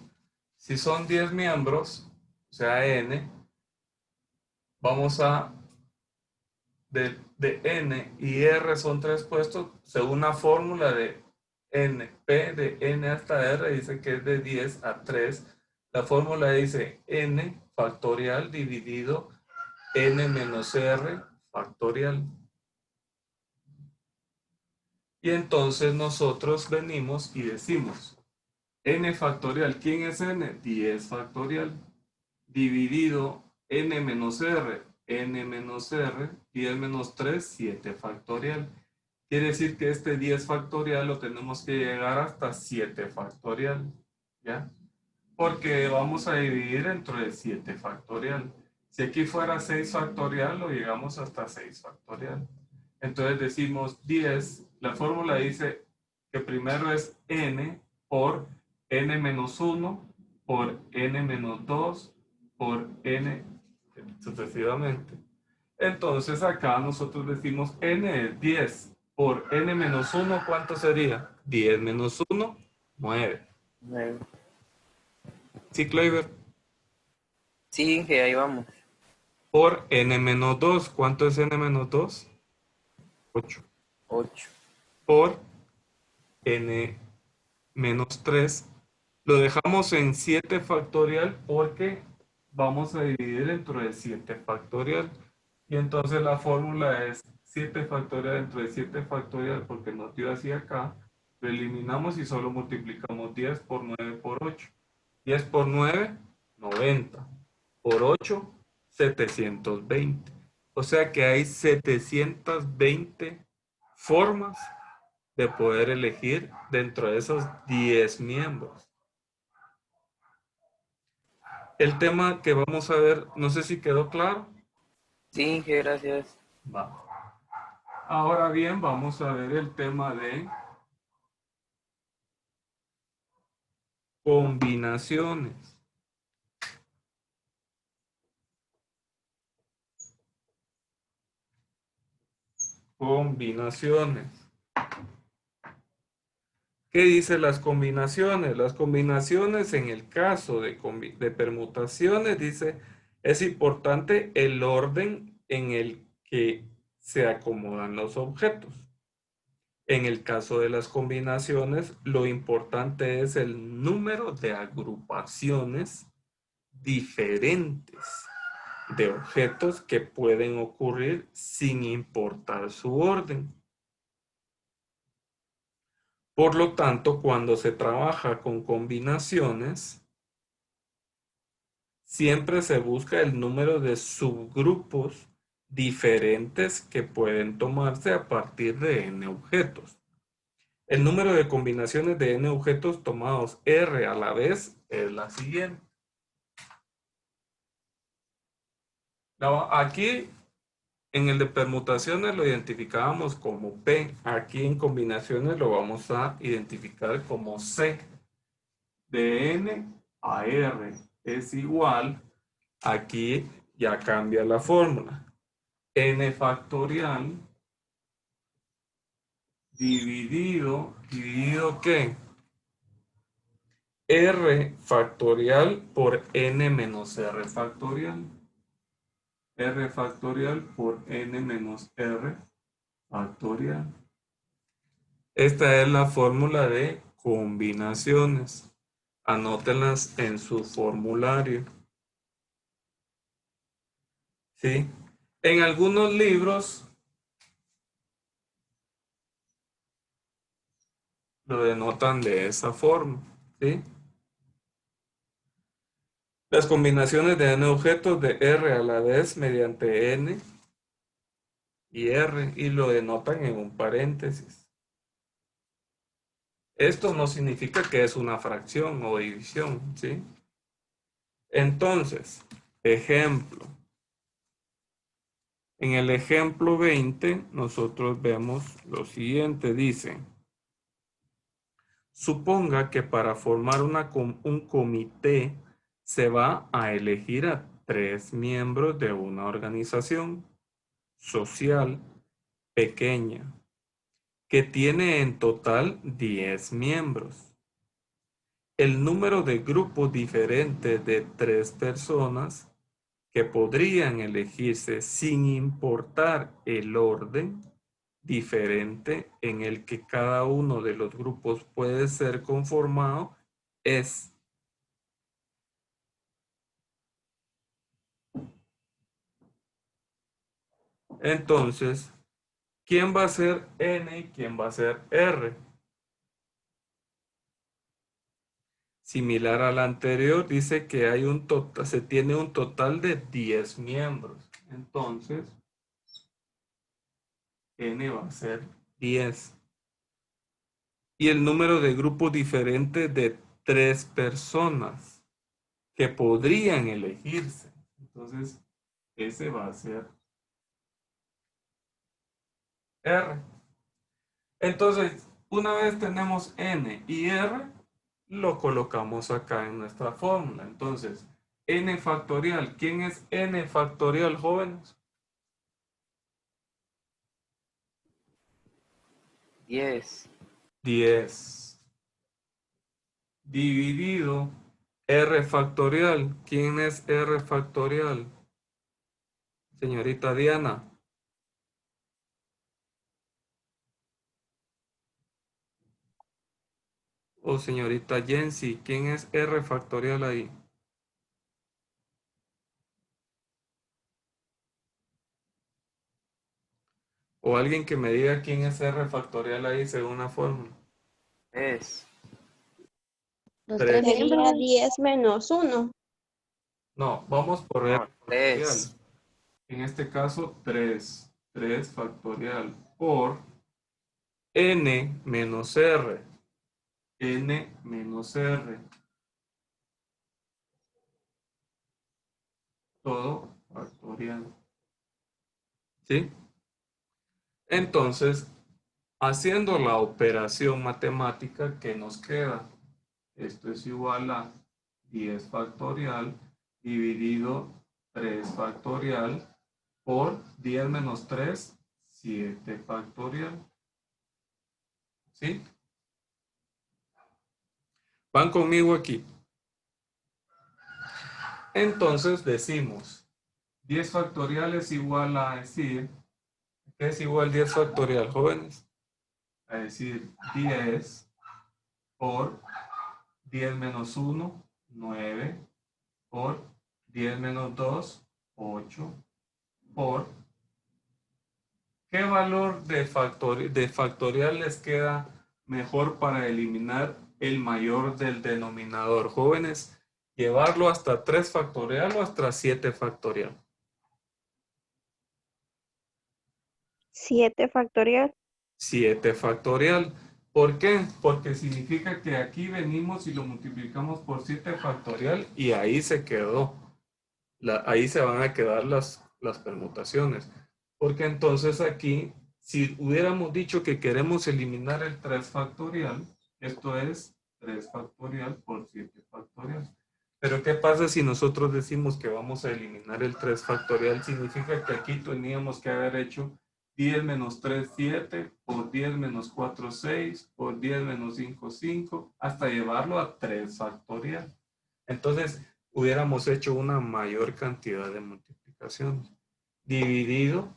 si son 10 miembros, o sea, N, vamos a, de N y R son 3 puestos, según la fórmula de N, P de N hasta R dice que es de 10 a 3. La fórmula dice N factorial dividido N menos R factorial. Y entonces nosotros venimos y decimos N factorial, ¿quién es N? 10 factorial dividido N menos R, 10 menos 3, 7 factorial. Quiere decir que este 10 factorial lo tenemos que llegar hasta 7 factorial, ¿ya? Porque vamos a dividir entre 7 factorial. Si aquí fuera 6 factorial, lo llegamos hasta 6 factorial. Entonces decimos 10, la fórmula dice que primero es n por n menos 1 por n menos 2 por n sucesivamente. Entonces acá nosotros decimos n es 10 por n menos 1, ¿cuánto sería? 10 menos 1, 9. 9. ¿Sí, Clever? Sí, Inge, ahí vamos. Por n menos 2, ¿cuánto es n menos 2? 8. 8. Por n menos 3, lo dejamos en 7 factorial porque vamos a dividir dentro de 7 factorial. Y entonces la fórmula es 7 factorial dentro de 7 factorial, porque nos dio así acá. Lo eliminamos y solo multiplicamos 10 por 9 por 8. 10 por 9, 90. Por 8, 720. O sea que hay 720 formas de poder elegir dentro de esos 10 miembros. El tema que vamos a ver, no sé si quedó claro. Sí, Inge, gracias. Va. Ahora bien, vamos a ver el tema de combinaciones. Combinaciones. ¿Qué dice las combinaciones? Las combinaciones en el caso de permutaciones dice, es importante el orden en el que se acomodan los objetos. En el caso de las combinaciones, lo importante es el número de agrupaciones diferentes de objetos que pueden ocurrir sin importar su orden. Por lo tanto, cuando se trabaja con combinaciones, siempre se busca el número de subgrupos diferentes que pueden tomarse a partir de n objetos. El número de combinaciones de n objetos tomados R a la vez es la siguiente. Aquí en el de permutaciones lo identificábamos como P. Aquí en combinaciones lo vamos a identificar como C. De N a R es igual, aquí ya cambia la fórmula. N factorial dividido ¿qué? R factorial por N menos R factorial. R factorial por N menos R factorial. Esta es la fórmula de combinaciones. Anótenlas en su formulario. ¿Sí? En algunos libros lo denotan de esa forma. ¿Sí? Las combinaciones de n objetos de R a la vez mediante n y R y lo denotan en un paréntesis. Esto no significa que es una fracción o división, ¿sí? Entonces, ejemplo. En el ejemplo 20, nosotros vemos lo siguiente, dice. Suponga que para formar un comité se va a elegir a 3 miembros de una organización social pequeña que tiene en total 10 miembros. El número de grupos diferentes de 3 personas que podrían elegirse sin importar el orden diferente en el que cada uno de los grupos puede ser conformado es. Entonces, ¿quién va a ser N y quién va a ser R? Similar al anterior, dice que hay un total, se tiene un total de 10 miembros. Entonces, N va a ser 10. Y el número de grupos diferentes de 3 personas que podrían elegirse. Entonces, ese va a ser R. Entonces, una vez tenemos N y R, lo colocamos acá en nuestra fórmula. Entonces, N factorial. ¿Quién es N factorial, jóvenes? 10. 10. Dividido R factorial. ¿Quién es R factorial? Señorita Diana. O señorita Jensi. ¿Quién es R factorial ahí? O alguien que me diga quién es R factorial ahí según la fórmula. 3. Los Tres. tres Sería miembros. 10 menos 1. No, vamos por R No, factorial. 3. En este caso, 3. 3 factorial por n menos r. N menos r. Todo factorial. ¿Sí? Entonces, haciendo la operación matemática que nos queda, esto es igual a 10 factorial dividido 3 factorial por 10 menos 3, 7 factorial. ¿Sí? ¿Van conmigo aquí? Entonces decimos 10 factorial es igual a decir, ¿qué es igual 10 factorial, jóvenes? A decir 10 por 10 menos 1, 9, por 10 menos 2, 8, por... ¿Qué valor de factorial les queda mejor para eliminar el mayor del denominador, jóvenes? ¿Llevarlo hasta 3 factorial o hasta 7 factorial? 7 factorial. 7 factorial. ¿Por qué? Porque significa que aquí venimos y lo multiplicamos por 7 factorial y ahí se quedó. Ahí se van a quedar las permutaciones. Porque entonces aquí, si hubiéramos dicho que queremos eliminar el 3 factorial, esto es 3 factorial por 7 factorial. Pero ¿qué pasa si nosotros decimos que vamos a eliminar el 3 factorial? Significa que aquí teníamos que haber hecho 10 menos 3, 7, por 10 menos 4, 6, por 10 menos 5, 5, hasta llevarlo a 3 factorial. Entonces, hubiéramos hecho una mayor cantidad de multiplicaciones. Dividido,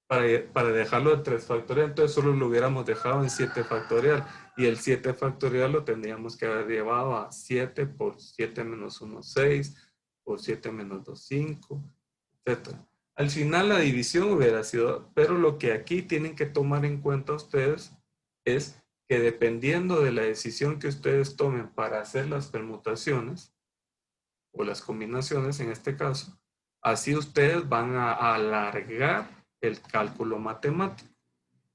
para dejarlo de 3 factorial, entonces solo lo hubiéramos dejado en 7 factorial. Y el 7 factorial lo tendríamos que haber llevado a 7 por 7 menos 1, 6, por 7 menos 2, 5, etc. Al final la división hubiera sido, pero lo que aquí tienen que tomar en cuenta ustedes es que dependiendo de la decisión que ustedes tomen para hacer las permutaciones o las combinaciones en este caso, así ustedes van a alargar el cálculo matemático.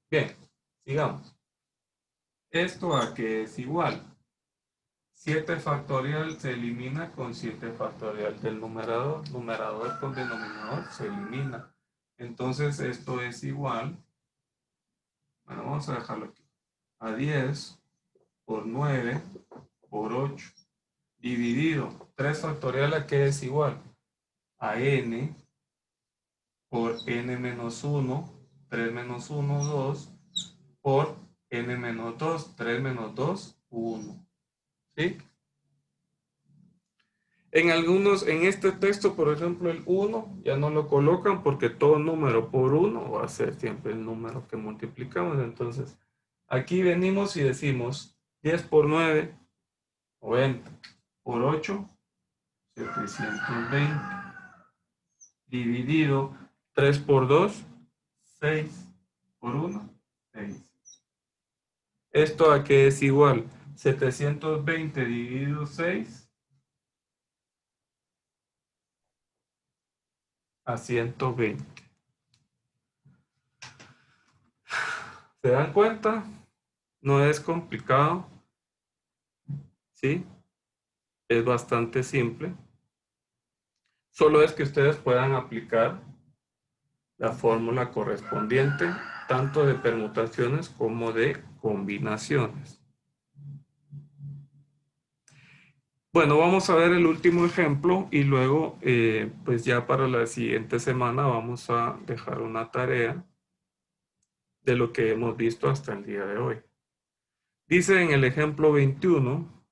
Bien, sigamos. Esto a que es igual. 7 factorial se elimina con 7 factorial del numerador. Numerador con denominador se elimina. Entonces esto es igual. Bueno, vamos a dejarlo aquí. A 10 por 9 por 8. Dividido 3 factorial a qué es igual. A n por n menos 1. 3 menos 1, 2. Por n menos 2. 3 menos 2, 1. ¿Sí? En este texto, por ejemplo, el 1 ya no lo colocan porque todo número por 1 va a ser siempre el número que multiplicamos. Entonces, aquí venimos y decimos 10 por 9, 90, por 8, 720. Dividido 3 por 2, 6, por 1, 6. ¿Esto a qué es igual? 720 dividido 6 a 120. ¿Se dan cuenta? No es complicado. ¿Sí? Es bastante simple. Solo es que ustedes puedan aplicar la fórmula correspondiente, tanto de permutaciones como de combinaciones. Bueno, vamos a ver el último ejemplo y luego, pues ya para la siguiente semana vamos a dejar una tarea de lo que hemos visto hasta el día de hoy. Dice en el ejemplo 21.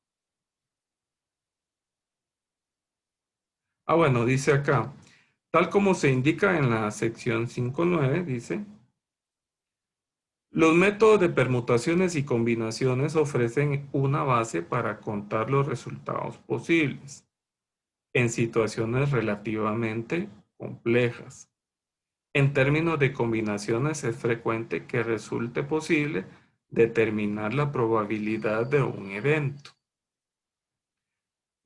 Bueno, dice acá, tal como se indica en la sección 5.9, dice, los métodos de permutaciones y combinaciones ofrecen una base para contar los resultados posibles en situaciones relativamente complejas. En términos de combinaciones es frecuente que resulte posible determinar la probabilidad de un evento,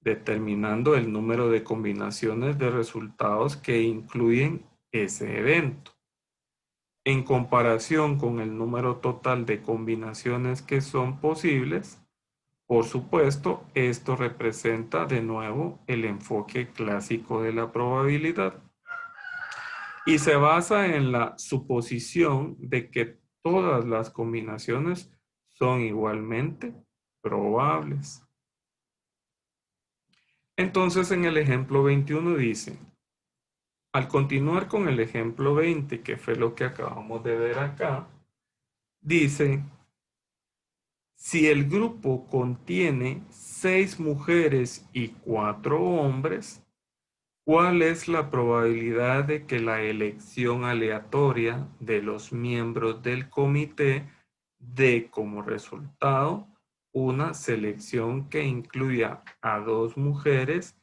determinando el número de combinaciones de resultados que incluyen ese evento, en comparación con el número total de combinaciones que son posibles. Por supuesto, esto representa de nuevo el enfoque clásico de la probabilidad y se basa en la suposición de que todas las combinaciones son igualmente probables. Entonces, en el ejemplo 21 dice, al continuar con el ejemplo 20, que fue lo que acabamos de ver acá, dice, si el grupo contiene 6 mujeres y 4 hombres, ¿cuál es la probabilidad de que la elección aleatoria de los miembros del comité dé como resultado una selección que incluya a 2 mujeres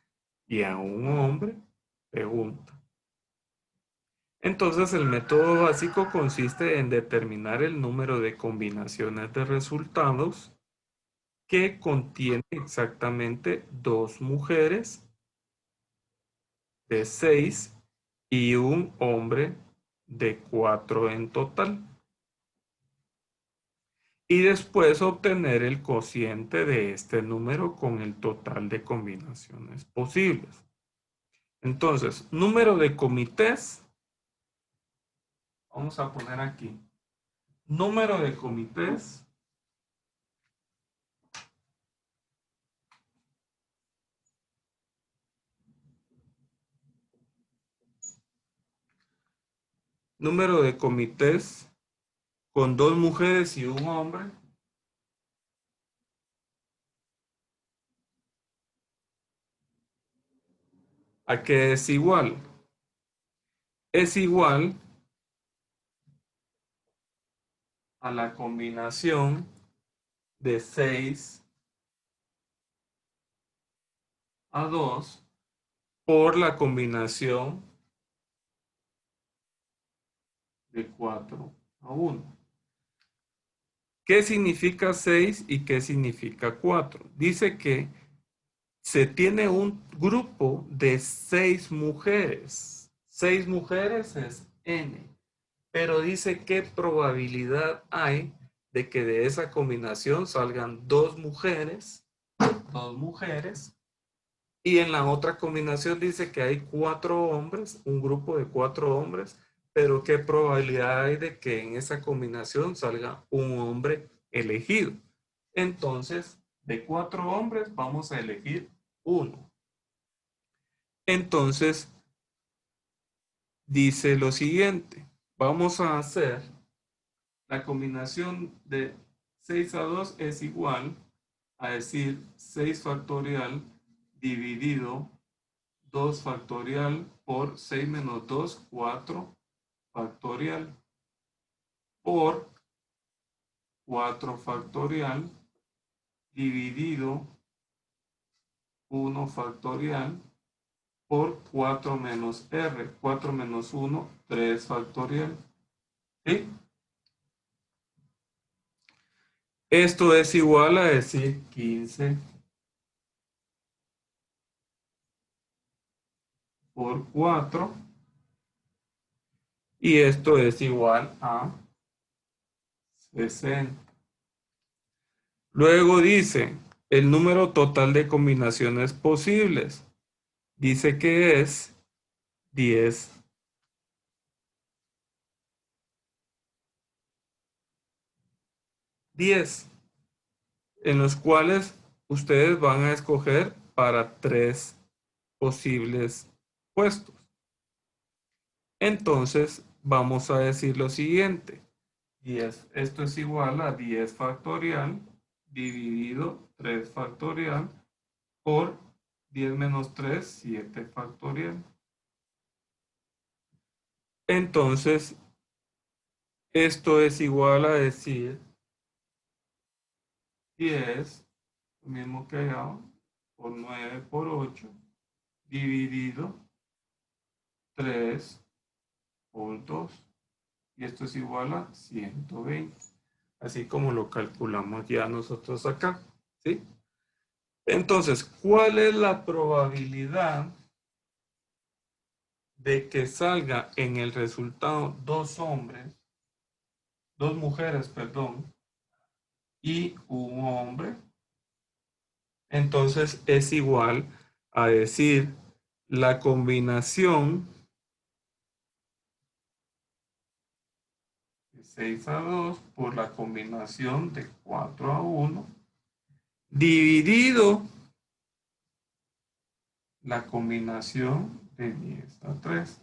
y a un hombre? Pregunta. Entonces, el método básico consiste en determinar el número de combinaciones de resultados que contiene exactamente 2 mujeres de 6 y un hombre de 4 en total. Y después obtener el cociente de este número con el total de combinaciones posibles. Entonces, número de comités. Vamos a poner aquí. Número de comités con 2 mujeres y un hombre ¿a qué es igual? Es igual a la combinación de 6 a 2 por la combinación de 4 a 1. ¿Qué significa 6 y qué significa 4? Dice que se tiene un grupo de 6 mujeres. 6 mujeres es N. Pero dice qué probabilidad hay de que de esa combinación salgan 2 mujeres. Y en la otra combinación dice que hay 4 hombres, un grupo de 4 hombres, pero ¿qué probabilidad hay de que en esa combinación salga un hombre elegido? Entonces, de 4 hombres vamos a elegir 1. Entonces, dice lo siguiente, vamos a hacer la combinación de 6 a 2 es igual a decir 6 factorial dividido 2 factorial por 6 menos 2, 4 factorial por 4 factorial dividido 1 factorial por 4 menos R, 4 menos 1, 3 factorial. ¿Sí? Esto es igual a decir 15 por 4. Y esto es igual a 60. Luego dice el número total de combinaciones posibles. Dice que es 10. 10. En los cuales ustedes van a escoger para 3 posibles puestos. Entonces, vamos a decir lo siguiente. 10. Esto es igual a 10 factorial dividido 3 factorial por 10 menos 3, 7 factorial. Entonces, esto es igual a decir 10, lo mismo que allá, por 9 por 8, dividido 3 por 2. Y esto es igual a 120. Así como lo calculamos ya nosotros acá. ¿Sí? Entonces, ¿cuál es la probabilidad de que salga en el resultado dos mujeres, perdón, y un hombre? Entonces es igual a decir la combinación de 6 a 2 por la combinación de 4 a 1 dividido la combinación de 10 a 3.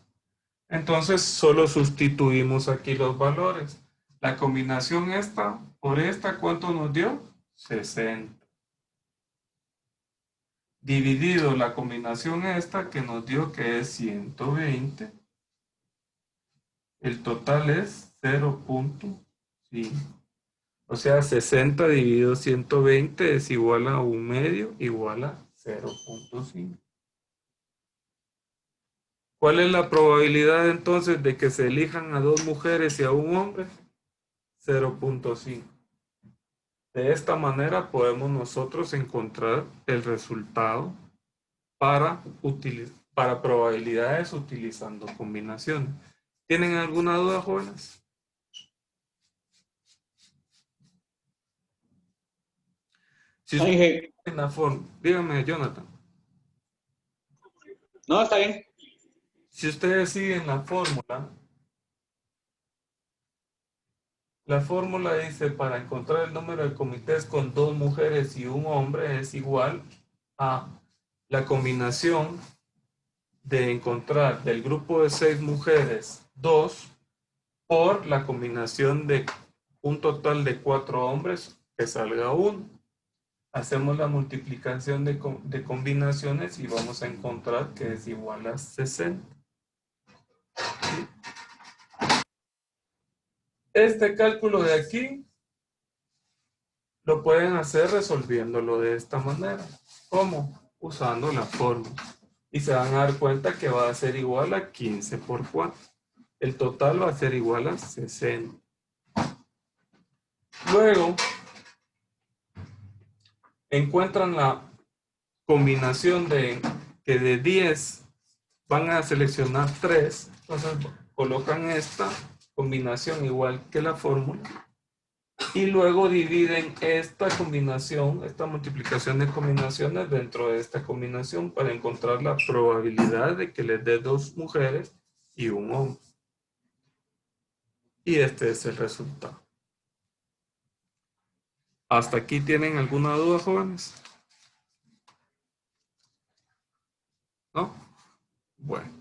Entonces solo sustituimos aquí los valores. La combinación esta por esta, ¿cuánto nos dio? 60. Dividido la combinación esta que nos dio que es 120. El total es 0.5. O sea, 60 dividido 120 es igual a 1 medio, igual a 0.5. ¿Cuál es la probabilidad entonces de que se elijan a dos mujeres y a un hombre? 0.5. De esta manera podemos nosotros encontrar el resultado para probabilidades utilizando combinaciones. ¿Tienen alguna duda, jóvenes? Si No, Inge. en la forma, dígame, Jonathan. No, está bien. Si ustedes siguen la fórmula dice para encontrar el número de comités con dos mujeres y un hombre es igual a la combinación de encontrar del grupo de 6 mujeres 2 por la combinación de un total de 4 hombres que salga 1. Hacemos la multiplicación de combinaciones y vamos a encontrar que es igual a 60. ¿Sí? Este cálculo de aquí lo pueden hacer resolviéndolo de esta manera. ¿Cómo? Usando la fórmula. Y se van a dar cuenta que va a ser igual a 15 por 4. El total va a ser igual a 60. Luego, encuentran la combinación que de 10 van a seleccionar 3. Entonces, colocan esta combinación igual que la fórmula. Y luego dividen esta combinación, esta multiplicación de combinaciones dentro de esta combinación para encontrar la probabilidad de que les dé dos mujeres y un hombre. Y este es el resultado. ¿Hasta aquí tienen alguna duda, jóvenes? ¿No? Bueno.